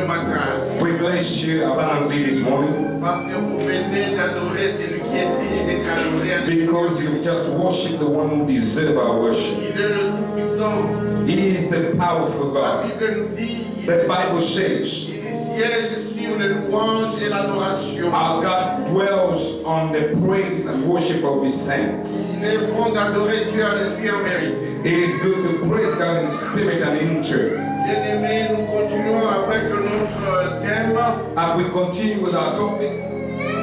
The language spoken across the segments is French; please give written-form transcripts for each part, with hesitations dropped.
ce matin. We bless you abundantly this morning Parce que vous venez d'adorer celui qui est digne d'être adoré. because you just worship the one who deserves our worship. Il est le Tout-Puissant. He is the powerful La God. Bible nous dit, The Bible says il siège sur les louanges et l'adoration. our God dwells on the praise and worship of His saints. Il est bon d'adorer Dieu en esprit et en vérité. It is good to praise God in spirit and in truth. Bien-aimés, nous continuons avec notre thème. And we continue with our topic.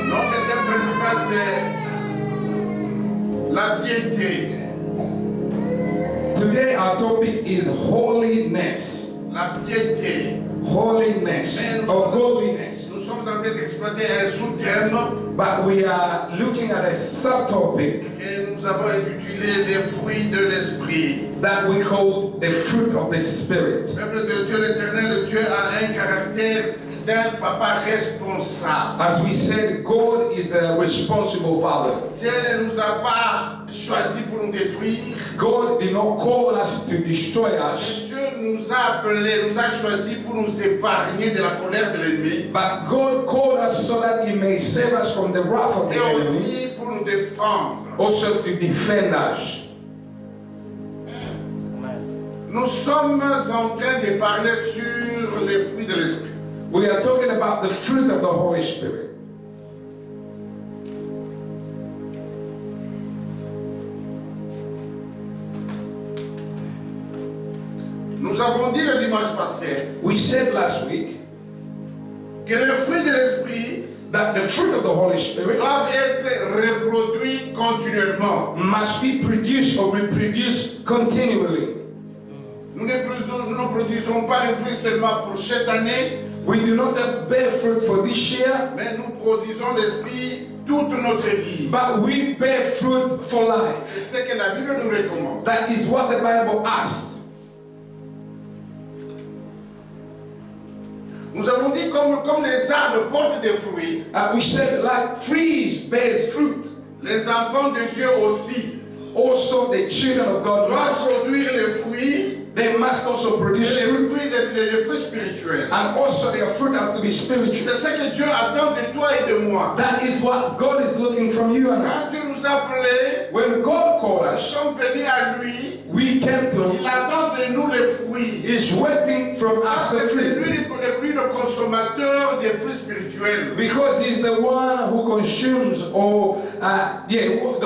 Notre thème principal, c'est la piété. Today our topic is holiness. La piété. Holiness or godliness. Nous sommes en train d'exploiter un sous-thème But we are looking at a subtopic que nous avons intitulé les fruits de l'esprit. that we call the fruit of the Spirit. Peuple de Dieu l'éternel, Dieu a un caractère d'un papa responsable. As we said, God is a responsible Father. Dieu ne nous a pas choisis pour nous détruire. God did not call us to destroy us, Dieu nous a appelés, nous a choisis pour nous épargner de la colère de l'ennemi but God called us so that He may save us from the wrath of the et enemy, aussi pour nous défendre. also to defend us. Nous sommes en train de parler sur les fruits de l'esprit. We are talking about the fruit of the Holy Spirit. Nous avons dit le dimanche passé We said last week que les fruits de l'esprit that the fruit of the Holy Spirit doivent être reproduits continuellement. must be produced or reproduced continually. Nous ne produisons pas les fruits seulement pour cette année, We do not just bear fruit for this year, mais nous produisons l'esprit toute notre vie. but we bear fruit for life. C'est ce que la Bible nous recommande. That is what the Bible asks. Nous avons dit comme les arbres portent des fruits, We said like trees bears fruit, les enfants de Dieu aussi also the children of God doivent must. produire les fruits, They must also produce fruit, les fruits spirituels. and also their fruit has to be spiritual. C'est ce que Dieu attend de toi et de moi. That is what God is looking from you and I. Quand Dieu nous a appelés, When God called nous us, sommes venus à lui, we came to il Him. attend de nous les fruits. He's waiting from us Parce the que c'est fruit. lui le consommateur des fruits spirituels. Because He's the one who consumes, the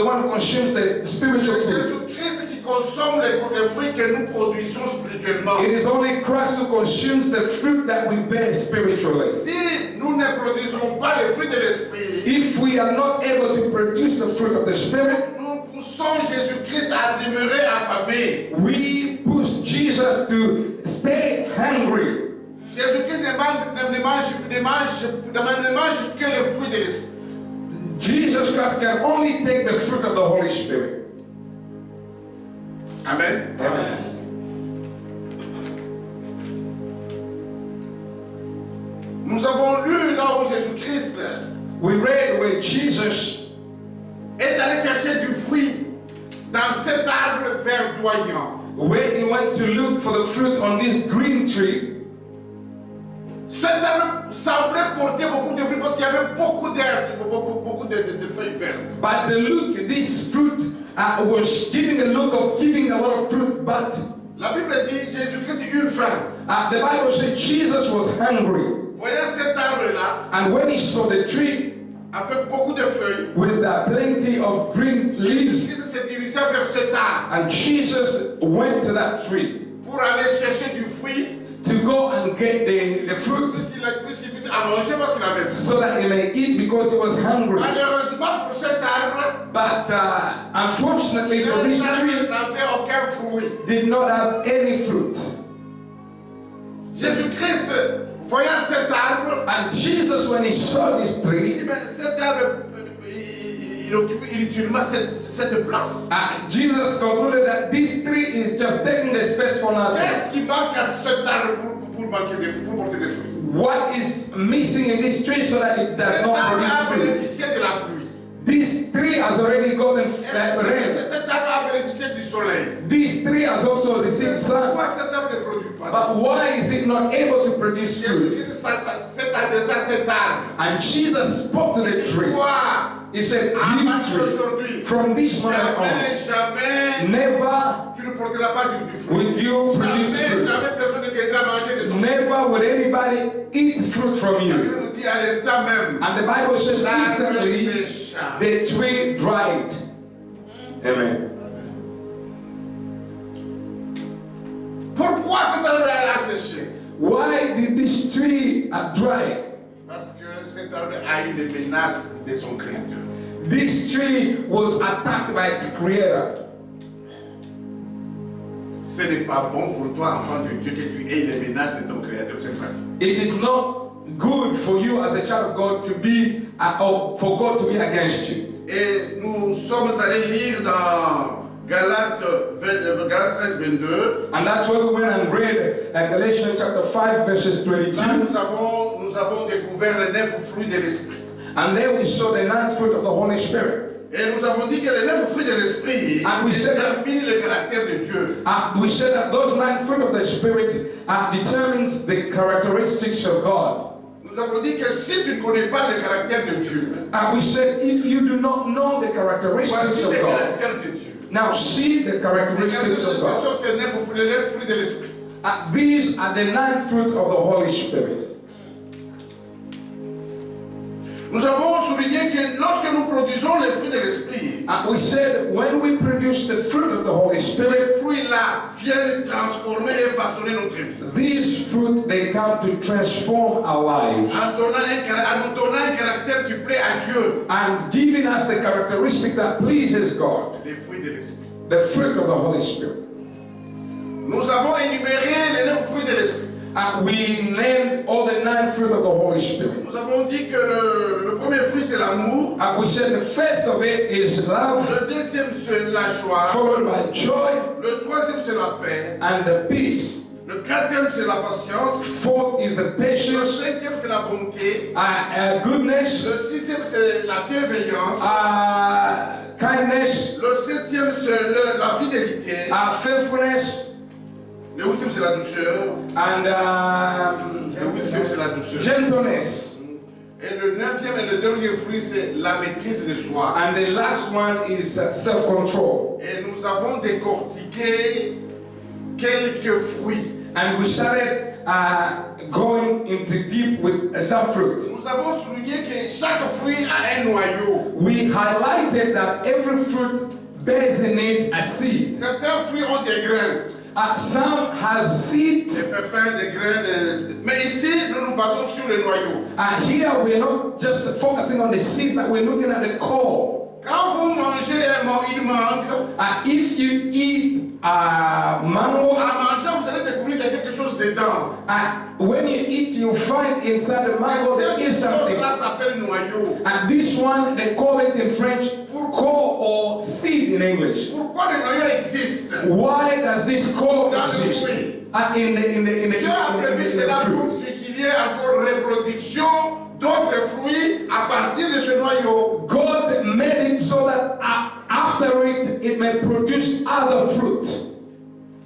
one who consumes the spiritual C'est fruit. Jésus-Christ qui consomme les fruits que nous produisons spirituellement. It is only Christ who consumes the fruit that we bear spiritually. Si nous ne produisons pas les fruits de l'esprit, If we are not able to produce the fruit of the Spirit, nous poussons Jésus-Christ à demeurer affamé. we push Jesus to stay hungry. Jésus-Christ ne mange que les fruits de l'esprit. Jesus Christ can only take the fruit of the Holy Spirit. Amen. Amen. Nous avons lu là où Jésus-Christ We read where Jesus est allé chercher du fruit dans cet arbre verdoyant. where he went to look for the fruit on this green tree. Cet arbre semblait porter beaucoup de fruits parce qu'il y avait beaucoup d'herbes, beaucoup de feuilles vertes. But the look, this fruit was giving a look of giving a lot of fruit, but La Bible dit Jésus-Christ eut faim. the Bible says Jesus was hungry. Voyant cet arbre-là, And when he saw the tree avec beaucoup de feuilles, with plenty of green leaves, Jésus se dirigea vers cet arbre and Jesus went to that tree pour aller chercher du fruit, to go and get the fruit puisqu'il puisse à manger parce qu'il avait faim. so that he may eat because he was hungry. Malheureusement pour cet arbre, But unfortunately for this cet tree, arbre n'avait aucun fruit. did not have any fruit. Jésus-Christ, voyant cet arbre, And Jesus, when he saw this il tree, dit, mais cet arbre, il occupe inutilement cette place. Jesus concluded that this tree is just taking the space for nothing. Qu'est-ce qui manque à cet arbre pour porter des fruits? What is missing in this tree so that it does Cet not arbre a produce fruit? bénéficié de la pluie. This tree has already gotten rain. Cet arbre a bénéficié du soleil. This tree has also received sun. Pourquoi cet arbre ne produit pas? pas de But fruit? why is it not able to produce Jésus dit, fruit? cet arbre. And Jesus spoke to the tree. Toi, He said, à you partir tree, d'aujourd'hui, from this moment jamais, on, never tu ne produiras pas du fruit. will you produce fruit. Jamais personne ne t'aidera à manger de ton fruit. Never will anybody eat fruit from La you. Bible nous dit à l'instant même, And the Bible says l'arbre instantly sécha. the tree dried. Amen. Pourquoi cet arbre a séché? Why did this tree dry? Parce que cet arbre a eu les menaces de son créateur. This tree was attacked by its creator. Ce n'est pas bon pour toi, enfant de Dieu, que tu aies les menaces de ton créateur. C'est pas dit. It is not good for you as a child of God to be, or for God to be against you. Et nous sommes allés lire dans Galates 5, 22. And that's why we went and read Galatians chapter 5 verses 22. Là, nous avons découvert les 9 fruits de l'esprit. And there we saw the ninth fruit of the Holy Spirit. Et nous avons dit que les 9 fruits de l'esprit And we said that- déterminent le caractère de Dieu. We said that those nine fruit of the Spirit determines the characteristics of God. Nous avons dit que si tu ne connais pas le caractère de Dieu, And we said if you do not know the characteristics voici of le God, caractère de Dieu. now see the characteristics Ce of God. sont ces 9 fruits, les 9 fruits de l'esprit. These are the nine fruits of the Holy Spirit. Nous avons souligné que lorsque nous produisons les fruits de l'esprit, And we said when we produce the fruit of the Holy Spirit, ces fruits-là viennent transformer et façonner notre vie. these fruit they come to transform our lives En nous donnant un caractère qui plaît à Dieu. and giving us the characteristic that pleases God, Les fruits de l'esprit. the fruit of the Holy Spirit. Nous avons énuméré les 9 fruits de l'esprit. And we named all the nine fruit of the Holy Spirit. Nous avons dit que le premier fruit c'est l'amour. And we said the first of it is love, Le deuxième c'est la joie. followed by joy Le troisième c'est la paix. and the peace. Le quatrième c'est la patience. Fourth is the Le patience, cinquième c'est la bonté. goodness, Le sixième c'est la bienveillance. kindness, Le septième c'est la fidélité. faithfulness, Le huitième c'est la douceur. and Le huitième c'est la douceur. gentleness. Et le neuvième et le dernier fruit c'est la maîtrise de soi. And the last one is self-control. Et nous avons décortiqué quelques fruits. And we started going into deep with some fruits. Nous avons souligné que chaque fruit a un noyau. We highlighted that every fruit bears in it a seed. Certains fruits ont des graines, Some has seeds. des pépins, des graines. Mais ici, nous nous basons sur le noyau. Here we're not just focusing on the seed, but we're looking at the core. Quand vous mangez une mangue, If you eat mango, en mangeant, vous allez découvrir qu'il y a quelque chose dedans. when you eat, you find inside the Et mango there cette is something. chose-là s'appelle noyau. And this one, they call it in French core or seed in English. Pourquoi le noyau existe? Why does this core Dans le exist? fruit. In Dieu a prévu cela pour fruit. qu'il y ait encore reproduction d'autres fruits à partir de ce noyau. God made it so that after it may produce other fruit.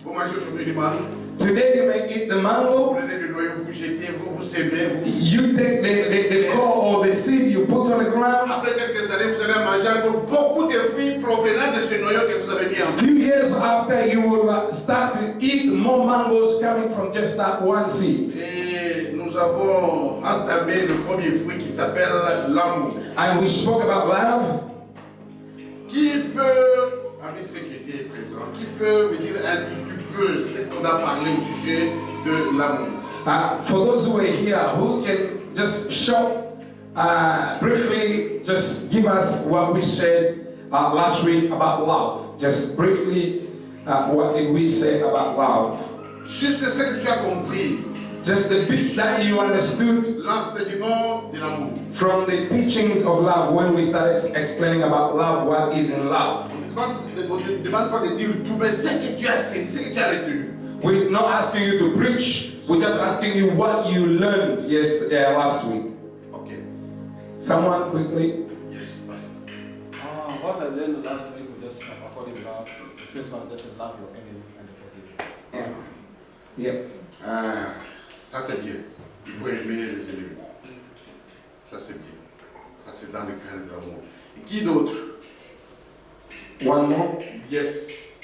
Vous mangez aujourd'hui du mangue, Today you may eat the vous mango. prenez le noyau, vous jetez, vous sémez, vous... You take the core or the seed you put on the ground. Après quelques années, vous allez manger encore beaucoup de fruits provenant de ce noyau que vous avez mis en A few years after, you will start to eat more mangoes coming from just that one seed. Et nous avons entamé le premier fruit qui s'appelle l'amour. And we spoke about love. Qui peut, parmi ceux qui étaient présents, qui peut me dire un petit peu ce qu'on a parlé au sujet de l'amour? For those who are here, who can just show briefly, just give us what we said last week about love. Just briefly, what did we say about love? Juste ce que tu as compris, Just the bit that you understood l'enseignement de l'amour. from the teachings of love when we started explaining about love, what is in love. On ne demande pas de dire tout, mais ce que tu as saisi, ce que tu as retenu. We're not asking you to preach, we're just asking you what you learned last week. Ok. Someone quickly. Yes, pastor. What I learned last week was just according to love. The first one just love your enemy and forgive. Yeah. Yeah. Ah, ça c'est bien. Il faut aimer les ennemis. Ça c'est bien. Ça c'est dans le cadre de l'amour. Et qui d'autre? One more. Yes.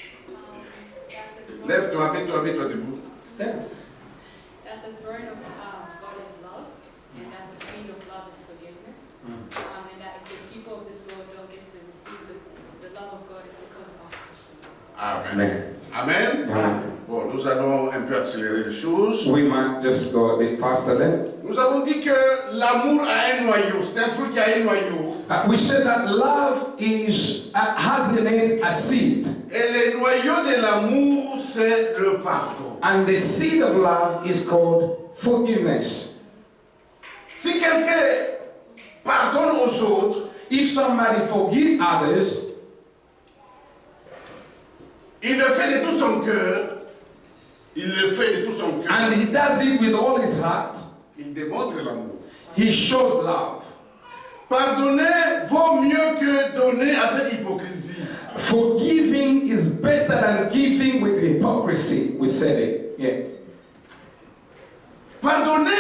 Lève-toi, mets-toi debout. Stand. That the throne of God is love, and that the seed of love is forgiveness, and that if the people of this world don't get to receive the love of God, it's because of us Christians. Amen. Amen. Amen. Bon, nous allons un peu accélérer les choses. We might just go a bit faster then. Nous avons dit que l'amour a un noyau. C'est un fruit qui a un noyau. We said that love has in it a seed. Et le noyau de l'amour, c'est le pardon. And the seed of love is called forgiveness. Si quelqu'un pardonne aux autres, If somebody forgive others, il le fait de tout son cœur. Il le fait de tout son cœur. and he does it with all his heart, Il démontre l'amour. he shows love. Pardonner vaut mieux que donner avec hypocrisie. Forgiving is better than giving with hypocrisy. We said it. Yeah. Pardonner,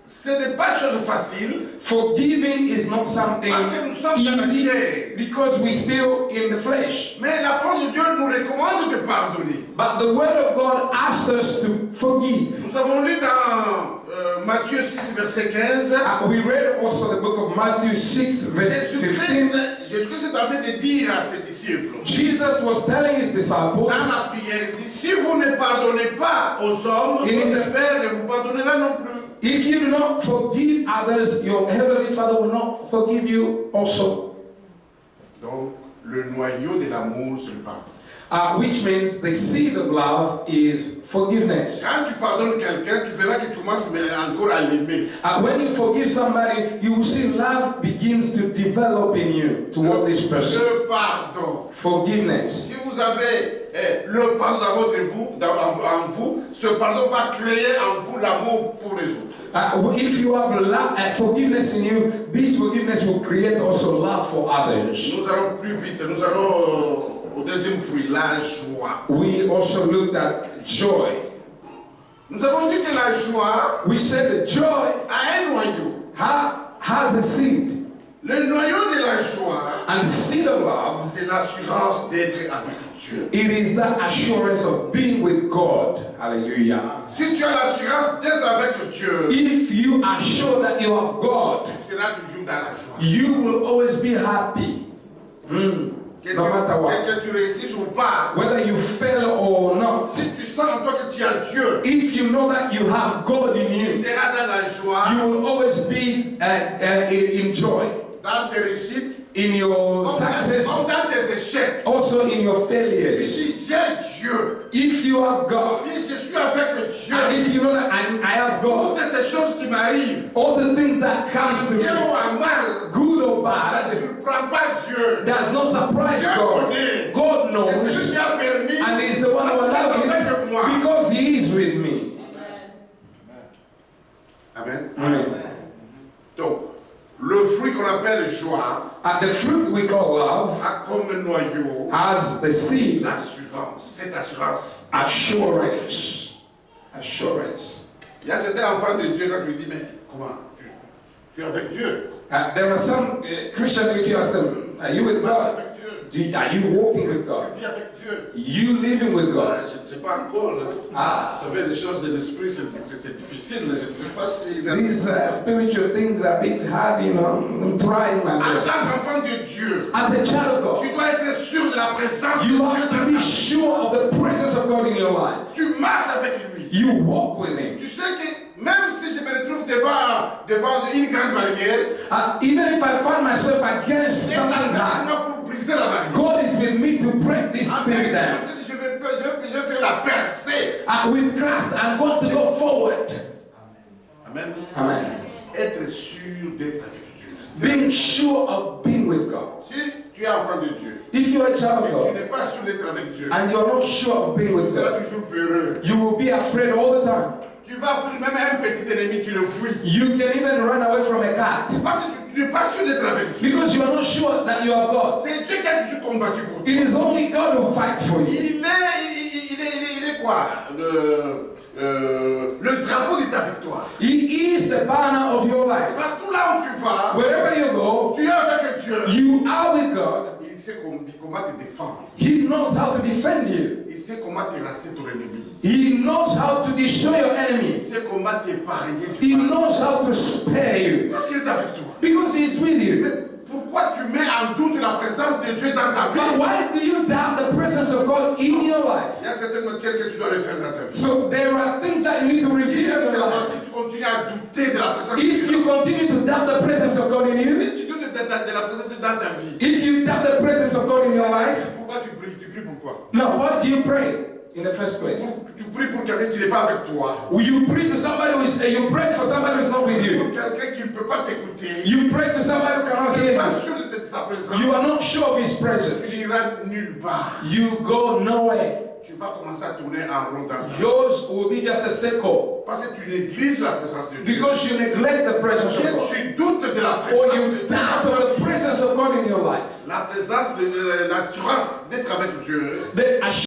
ce n'est pas chose facile. Forgiving is not something Parce que nous sommes dans la easy chair. because we're still in the flesh. Mais la parole de Dieu nous recommande de pardonner. But the word of God asks us to forgive. Nous avons lu dans Matthieu 6, verset 15. We read also the book of Matthew 6, verse 15. Jésus-Christ est en train de dire à ses disciples, Jesus was telling his disciples, dans la prière, il dit, si vous ne pardonnez pas aux hommes, It is- votre Père ne vous pardonnera non plus. if you do not forgive others, your heavenly Father will not forgive you also. Donc, le noyau de l'amour, c'est le pardon. Which means the seed of love is forgiveness. Quand tu pardonnes quelqu'un, tu verras que tu commences encore à l'aimer. When you forgive somebody, you will see love begins to develop in you toward this person. Le pardon. Forgiveness. Si vous avez le pardon en vous, ce pardon va créer en vous l'amour pour les autres. If you have forgiveness in you, this forgiveness will create also love for others. Nous allons plus vite, nous allons au deuxième fruit, la joie. We also looked at joy. Nous avons dit que la joie We said that joy a un noyau. has a seed, Le noyau de la joie, and the seed of love, c'est l'assurance d'être avec Dieu. it is that assurance of being with God. Hallelujah. Si tu as l'assurance d'être avec Dieu, If you are sure that you have God, tu seras toujours dans la joie. you will always be happy. No matter what. Que tu réussisses ou pas, Whether you fail or not, si tu sens en toi que tu as Dieu, if you know that you have God in tu you, seras dans la joie, you will always be in joy. dans tes réussites, In your comme success, dans tes échecs. also in your Tu failures. dis, j'ai Dieu. If you have God, Et je suis avec Dieu. and if you know that I have God, Toutes ces choses qui m'arrivent, all the things that comes to bien ou me, à mal, good or ça ne bad, surprend pas Dieu. does not surprise God. God Et c'est lui knows, qui a permis. and He's the one who allowed it because He is with me. Amen. Amen. Donc, le fruit qu'on appelle joie And the fruit we call love a comme noyau has the seed, l'assurance. Cette assurance. assurance. Assurance. Il y a certains enfants de Dieu quand tu dis, mais comment tu es avec Dieu? There are some Christians, if you ask them, are you with Tu marches God? avec Dieu. Are you walking with God? Tu vis avec Dieu. You living with God? Je ne sais pas encore. Ah. Vous savez, les choses de l'esprit, c'est difficile. Je ne sais pas si. These spiritual things are a bit hard, you know. I'm trying my En best. tant qu'enfant de Dieu, As a child of tu God, dois être sûr de la présence de you Dieu have to dans be ta vie. sure of the presence of God in your life. Tu marches avec lui. You walk with Him. Tu sais que même si je me retrouve devant une grande barrière, Even if I find myself against il est something avec hard, moi pour briser la barrière. God is with me to break this En thing fait, down. si je vais faire la percée. With Christ, I'm going to go forward. Amen. Amen. Être sûr d'être avec Dieu. Being sure of being with God. Si tu es enfant de Dieu If you are a child et of tu God n'es pas sûr d'être avec Dieu, and you're not sure of being tu with seras God, toujours peureux. you will be afraid all the time. Tu vas fuir même un petit ennemi, tu le fuis. You can even run away from a cat Parce que tu n'es pas sûr d'être avec Dieu. because you are not sure that you have God. C'est Dieu qui a toujours combattu pour toi. It is only God who fights for you. Il est quoi? le drapeau de ta victoire. He is the banner of your life. Partout là où tu vas, Wherever you go, tu es avec Dieu. you are with God. Il sait comment te défendre. He knows how to defend you. Il sait comment terrasser ton ennemi. He knows how to destroy your Il enemies. sait comment t'épargner He du mal. knows how to spare you. Parce qu'il est avec toi. Because He's with you. Mais pourquoi tu mets en doute la présence de Dieu dans ta But vie? why do you doubt the presence of God in your life? Il y a certaines matières que tu dois refaire dans ta vie. So there are things that you need to Si, review in your seulement life. si tu continues à douter de la présence de If Dieu, you continue to doubt the presence of God in you, si tu doutes de la présence de Dieu dans ta vie, if you doubt the presence of God in your life, pourquoi tu pries? Tu pries pourquoi? now what do you pray in the first place? Tu pries pour quelqu'un qui n'est pas avec toi. Will you pray to somebody who is, you pray for somebody who is not with Pour you. quelqu'un qui ne peut pas t'écouter. You pray to somebody who cannot Tu n'es hear pas you. sûr de sa présence. You are not sure of His presence. Tu n'iras nulle part. You go nowhere. Tu vas commencer à tourner en rond dans ta vie. Yours will be just a circle Parce que tu négliges la présence de Dieu. because you neglect the presence of Et God, tu doutes de la or présence you de Dieu. doubt of the presence of God in your life. La présence, l'assurance d'être avec Dieu. The assurance